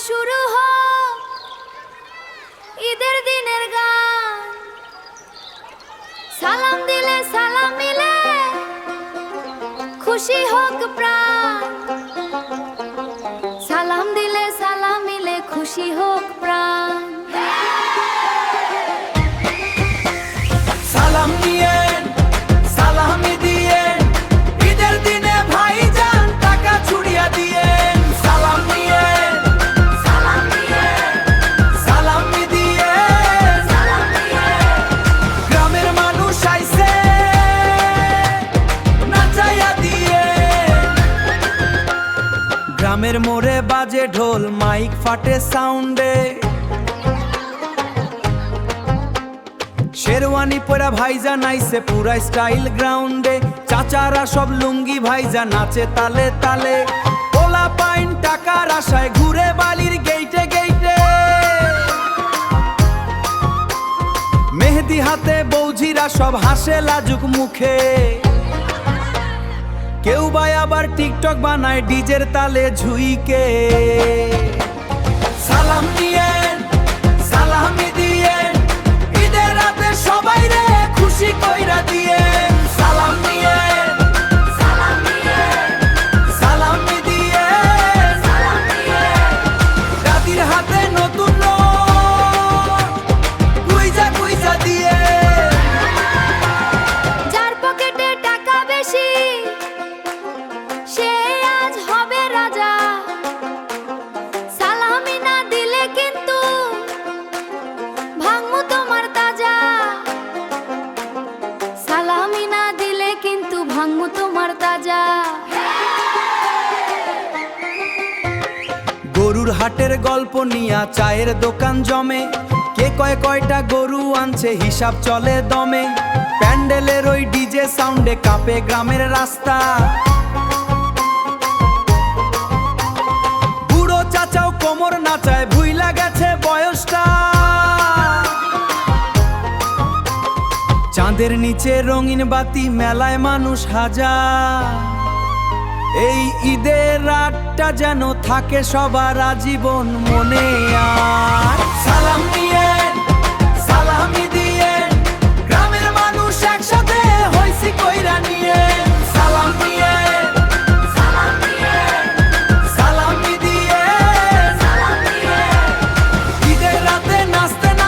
শুরু হোক ঈদের দিনের গান। সালাম দিলে সালাম মিলে খুশি হোক প্রাণ। সালাম দিলে সালাম মিলে খুশি হোক প্রাণ। সালাম দিয়েন সালামি দিয়েন ঈদের দিনে ভাইজান টাকা ছুড়িয়া দিয়েন। সালাম দিয়েন সালামি দিয়েন। গ্রামের মানুষ আইছে নাচাইয়া দিয়েন। গ্রামের মোড়ে বাজে ঢোল মাইক ফাটে সাউন্ডে। শেরওয়ানি পরা ভাইজান আইছে পুরা স্টাইল গ্রাউন্ডে। চাচারা সব লুঙ্গি ভাইজা নাচে তালে তালে। পোলা পাইন টাকার আশায় ঘুরে বালির গেইটে গেইটে। মেহেদি হাতে বৌঝিরা সব হাসে লাজুক মুখে। কেউ ভাই আবার টিকটক বানায় ডিজের তালে ঝুইকে। সালাম দিয়েন সালামি দিয়েন ঈদের রাতে সবাই রে খুশি কইরা দিয়েন। সালাম দিয়েন সালামি দিয়েন। দাদির হাতে নতুন নোট কুইজা কুইজা দিয়েন। যার পকেটে টাকা বেশি সে আজ হবে রাজা। সালামি না দিলে কিন্তু ভাঙবো তোমার তাজা। সালামি না দিলে কিন্তু ভাঙবো তোমার তাজা। গরুর হাটের গল্প নিয়া চায়ের দোকান জমে। কে কয় কয়টা গরু আনছে হিসাব চলে দমে। প্যান্ডেলের ওই ডিজে সাউন্ডে কাঁপে গ্রামের রাস্তা। বুড়ো চাচাও কোমর নাচায় ভুইলা গেছে বয়সটা। চাঁদের নিচে রঙিন বাতি মেলায় মানুষ হাজার। এই ঈদের রাতটা যেন থাকে সবার আজীবন মনে। আর সালাম দিয়েন